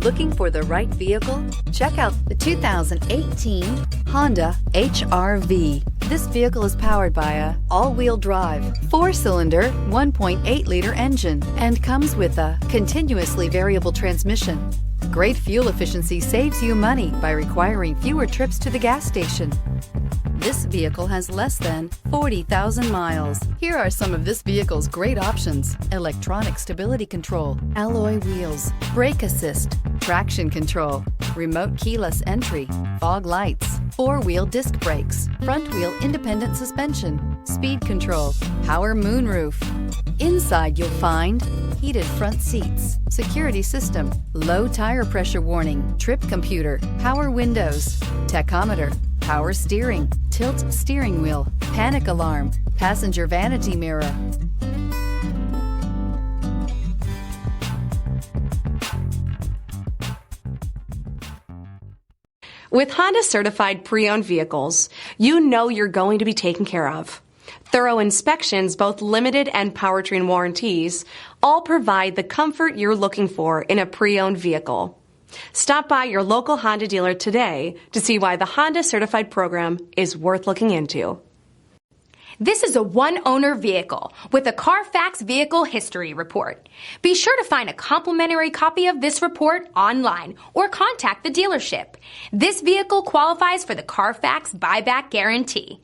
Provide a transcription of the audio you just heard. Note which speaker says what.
Speaker 1: Looking for the right vehicle? Check out the 2018 Honda HR-V. This vehicle is powered by a all-wheel drive, 4-cylinder, 1.8-liter engine and comes with a continuously variable transmission. Great fuel efficiency saves you money by requiring fewer trips to the gas station. This vehicle has less than 40,000 miles. Here are some of this vehicle's great options: electronic stability control, alloy wheels, brake assist, traction control, remote keyless entry, fog lights, 4-wheel disc brakes, front wheel independent suspension, speed control, power moonroof. Inside you'll find heated front seats, security system, low tire pressure warning, trip computer, power windows, tachometer, power steering, tilt steering wheel, panic alarm, passenger vanity mirror.
Speaker 2: With Honda certified pre-owned vehicles, you know you're going to be taken care of. Thorough inspections, both limited and powertrain warranties, all provide the comfort you're looking for in a pre-owned vehicle. Stop by your local Honda dealer today to see why the Honda Certified program is worth looking into.
Speaker 3: This is a one-owner vehicle with a Carfax Vehicle History Report. Be sure to find a complimentary copy of this report online or contact the dealership. This vehicle qualifies for the Carfax Buyback Guarantee.